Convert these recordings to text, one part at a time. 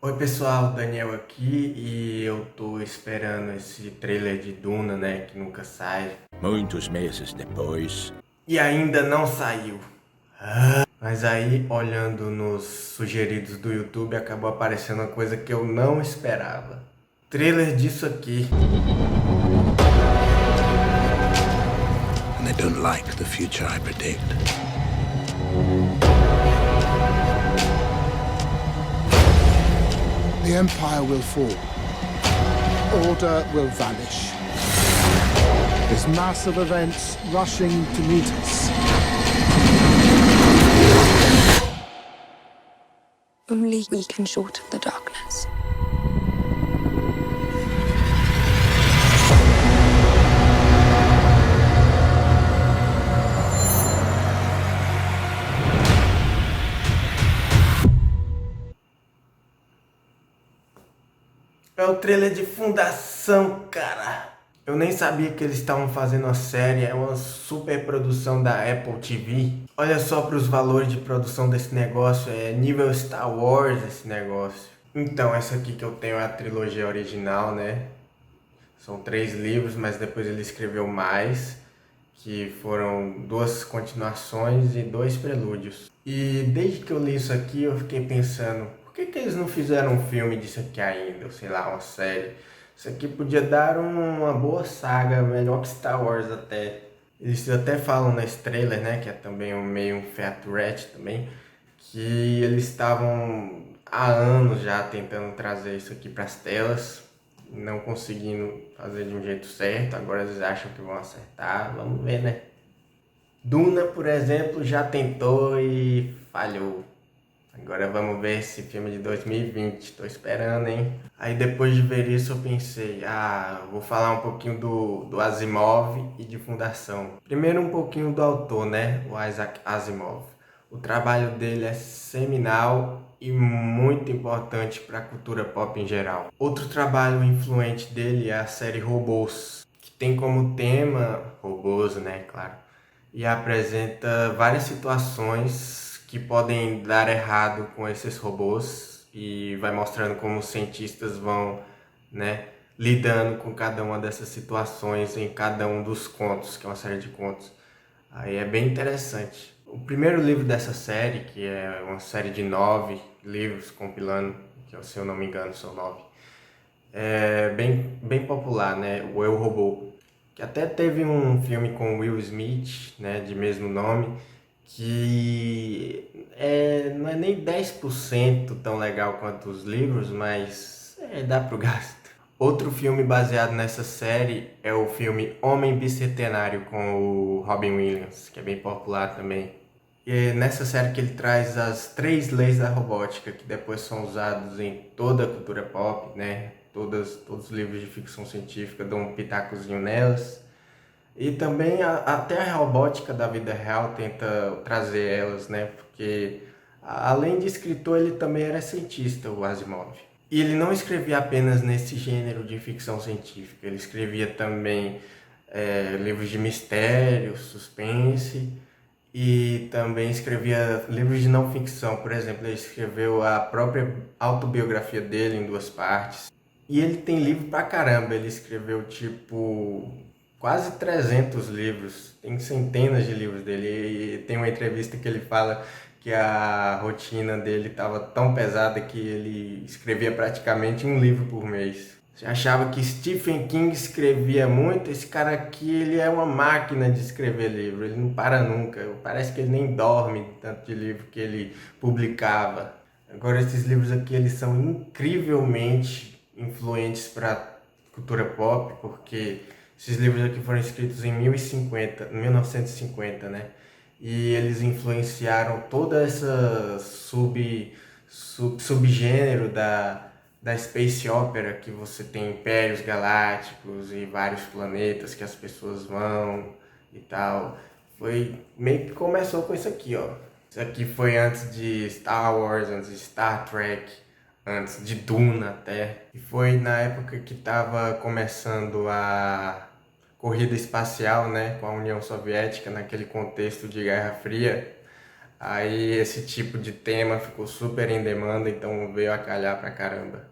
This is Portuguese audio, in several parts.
Oi pessoal, Daniel aqui e eu tô esperando esse trailer de Duna, né, que nunca sai. Muitos meses depois. E ainda não saiu. Mas aí, olhando nos sugeridos do YouTube, acabou aparecendo uma coisa que eu não esperava. Trailer disso aqui. And I don't like the future I predict. The Empire will fall. Order will vanish. There's massive events rushing to meet us. Only we can shorten the darkness. É o trailer de Fundação, cara. Eu nem sabia que eles estavam fazendo a série, é uma super produção da Apple TV. Olha só para os valores de produção desse negócio, é nível Star Wars esse negócio. Então, essa aqui que eu tenho é a trilogia original, né? São 3 livros, mas depois ele escreveu mais, que foram 2 continuações e 2 prelúdios. E desde que eu li isso aqui, eu fiquei pensando, por que eles não fizeram um filme disso aqui ainda, ou sei lá, uma série? Isso aqui podia dar uma boa saga, melhor que Star Wars até. Eles até falam nesse trailer, né, que é também meio um featurette também, que eles estavam há anos já tentando trazer isso aqui para as telas, não conseguindo fazer de um jeito certo, agora eles acham que vão acertar, vamos ver, né? Duna, por exemplo, já tentou e falhou. Agora vamos ver esse filme de 2020, tô esperando, hein? Aí depois de ver isso eu pensei, vou falar um pouquinho do Asimov e de Fundação. Primeiro um pouquinho do autor, né? O Isaac Asimov. O trabalho dele é seminal e muito importante para a cultura pop em geral. Outro trabalho influente dele é a série Robôs, que tem como tema robôs, né, claro, e apresenta várias situações que podem dar errado com esses robôs e vai mostrando como os cientistas vão, né, lidando com cada uma dessas situações em cada um dos contos, que é uma série de contos. Aí é bem interessante. O primeiro livro dessa série, que é uma série de 9 livros compilando, que se eu não me engano são 9, é bem popular, né? O Eu, Robô. Que até teve um filme com Will Smith, né, de mesmo nome, que não é nem 10% tão legal quanto os livros, mas dá pro gasto. Outro filme baseado nessa série é o filme Homem Bicentenário com o Robin Williams, que é bem popular também. E é nessa série que ele traz as 3 leis da robótica, que depois são usados em toda a cultura pop, né? Todos os livros de ficção científica dão um pitacozinho nelas. E também até a robótica da vida real tenta trazer elas, né? Porque além de escritor, ele também era cientista, o Asimov. E ele não escrevia apenas nesse gênero de ficção científica, ele escrevia também livros de mistério, suspense, e também escrevia livros de não ficção. Por exemplo, ele escreveu a própria autobiografia dele em 2 partes. E ele tem livro pra caramba, ele escreveu tipo quase 300 livros, tem centenas de livros dele. E tem uma entrevista que ele fala que a rotina dele estava tão pesada que ele escrevia praticamente um livro por mês. Você achava que Stephen King escrevia muito? Esse cara aqui, ele é uma máquina de escrever livro, ele não para nunca. Parece que ele nem dorme de tanto de livro que ele publicava. Agora esses livros aqui, eles são incrivelmente influentes para a cultura pop, porque esses livros aqui foram escritos em 1950, né? E eles influenciaram toda essa subgênero da Space Opera, que você tem impérios galácticos e vários planetas que as pessoas vão e tal. Foi meio que começou com isso aqui, ó. Isso aqui foi antes de Star Wars, antes de Star Trek, antes de Duna até. E foi na época que estava começando a corrida espacial, né, com a União Soviética, naquele contexto de Guerra Fria. Aí esse tipo de tema ficou super em demanda, então veio a calhar pra caramba.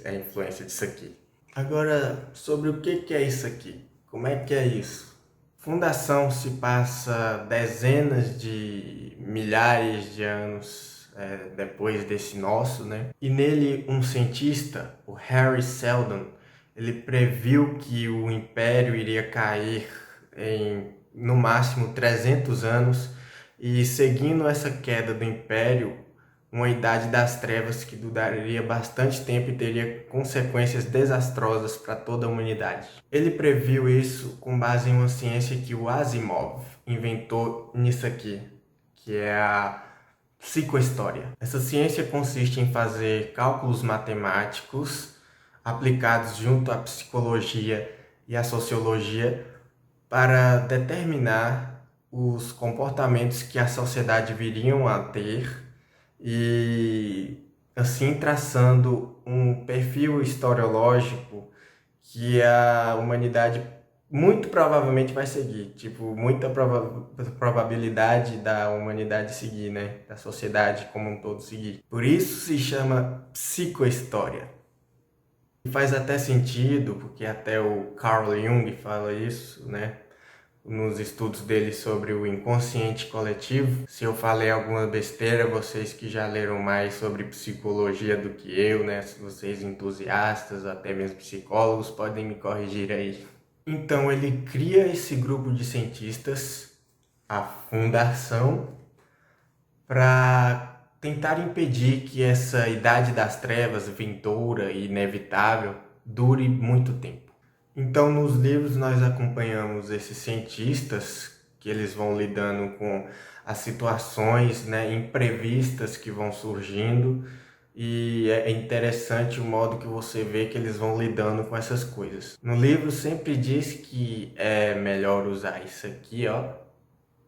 É a influência disso aqui. Agora, sobre o que é isso aqui? Como é que é isso? Fundação se passa dezenas de milhares de anos depois desse nosso, né? E nele um cientista, o Harry Seldon, ele previu que o Império iria cair em no máximo 300 anos e seguindo essa queda do Império, uma idade das trevas que duraria bastante tempo e teria consequências desastrosas para toda a humanidade. Ele previu isso com base em uma ciência que o Asimov inventou nisso aqui, que é a psicohistória. Essa ciência consiste em fazer cálculos matemáticos aplicados junto à psicologia e à sociologia para determinar os comportamentos que a sociedade viriam a ter e assim traçando um perfil historiológico que a humanidade muito provavelmente vai seguir, tipo, muita probabilidade da humanidade seguir, né, da sociedade como um todo seguir. Por isso se chama psicohistória. E faz até sentido, porque até o Carl Jung fala isso, né, nos estudos dele sobre o inconsciente coletivo. Se eu falei alguma besteira, vocês que já leram mais sobre psicologia do que eu, né, se vocês entusiastas, até mesmo psicólogos, podem me corrigir aí. Então ele cria esse grupo de cientistas, a Fundação, para tentar impedir que essa idade das trevas vindoura e inevitável dure muito tempo. Então nos livros nós acompanhamos esses cientistas que eles vão lidando com as situações, né, imprevistas que vão surgindo, e é interessante o modo que você vê que eles vão lidando com essas coisas. No livro sempre diz que é melhor usar isso aqui, ó,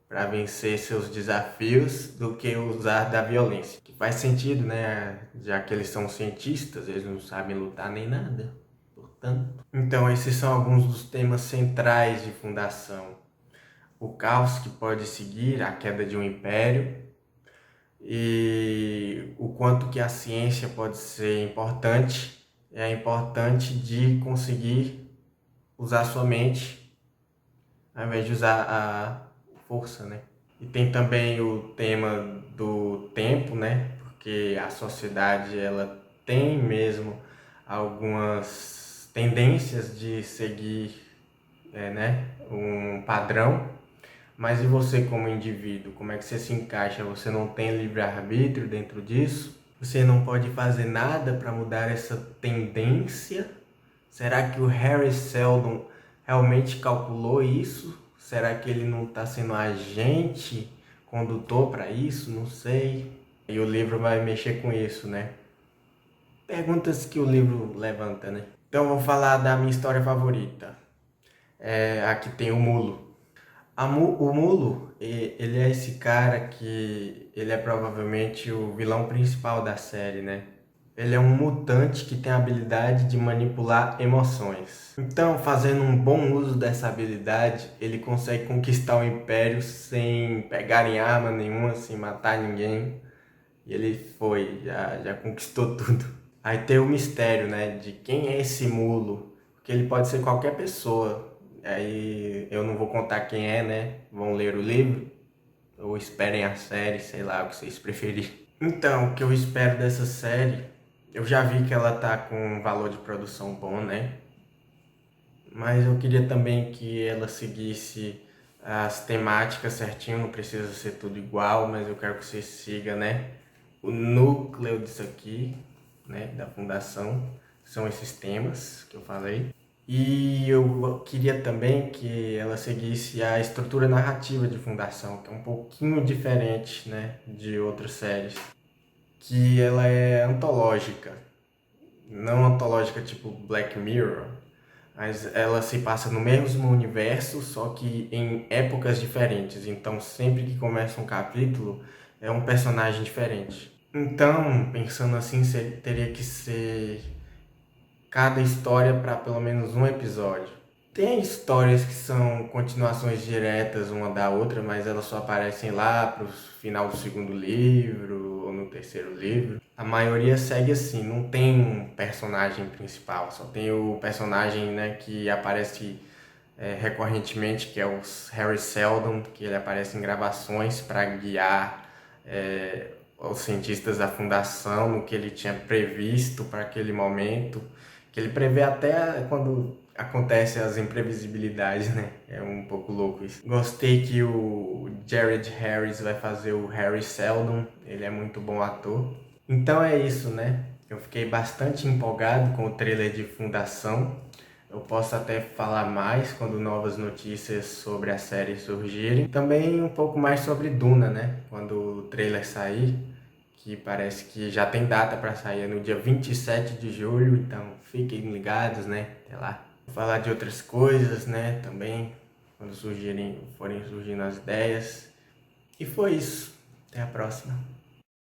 para vencer seus desafios do que usar da violência. Que faz sentido, né? Já que eles são cientistas, eles não sabem lutar nem nada. Portanto, então esses são alguns dos temas centrais de Fundação. O caos que pode seguir, a queda de um império, e o quanto que a ciência pode ser importante. É importante de conseguir usar sua mente ao invés de usar a força, né? E tem também o tema do tempo, né? Porque a sociedade ela tem mesmo algumas tendências de seguir né, um padrão. Mas e você como indivíduo? Como é que você se encaixa? Você não tem livre-arbítrio dentro disso? Você não pode fazer nada para mudar essa tendência? Será que o Harry Seldon realmente calculou isso? Será que ele não está sendo agente condutor para isso? Não sei. E o livro vai mexer com isso, né? Perguntas que o livro levanta, né? Então eu vou falar da minha história favorita. Aqui tem o Mulo. O Mulo, ele é esse cara que ele é provavelmente o vilão principal da série, né? Ele é um mutante que tem a habilidade de manipular emoções. Então, fazendo um bom uso dessa habilidade, ele consegue conquistar o Império sem pegar em arma nenhuma, sem matar ninguém. E ele já conquistou tudo. Aí tem o mistério, né, de quem é esse Mulo, porque ele pode ser qualquer pessoa. Aí eu não vou contar quem é, né? Vão ler o livro ou esperem a série, sei lá, o que vocês preferirem. Então, o que eu espero dessa série, eu já vi que ela tá com um valor de produção bom, né? Mas eu queria também que ela seguisse as temáticas certinho, não precisa ser tudo igual, mas eu quero que você siga, né? O núcleo disso aqui, né? Da Fundação, são esses temas que eu falei. E eu queria também que ela seguisse a estrutura narrativa de Fundação, que é um pouquinho diferente, né, de outras séries. Que ela é antológica. Não antológica tipo Black Mirror, mas ela se passa no mesmo universo, só que em épocas diferentes. Então sempre que começa um capítulo, é um personagem diferente. Então, pensando assim, teria que ser cada história para pelo menos um episódio. Tem histórias que são continuações diretas uma da outra, mas elas só aparecem lá pro final do segundo livro ou no terceiro livro. A maioria segue assim, não tem um personagem principal, só tem o personagem, né, que aparece recorrentemente, que é o Harry Seldon, que ele aparece em gravações para guiar os cientistas da Fundação no que ele tinha previsto para aquele momento, que ele prevê até quando acontece as imprevisibilidades, né? É um pouco louco isso. Gostei que o Jared Harris vai fazer o Harry Seldon, ele é muito bom ator. Então é isso, né? Eu fiquei bastante empolgado com o trailer de Fundação. Eu posso até falar mais quando novas notícias sobre a série surgirem. Também um pouco mais sobre Duna, né? Quando o trailer sair, que parece que já tem data para sair no dia 27 de julho, então fiquem ligados, né? Até lá. Vou falar de outras coisas, né? Também, quando forem surgindo as ideias. E foi isso. Até a próxima.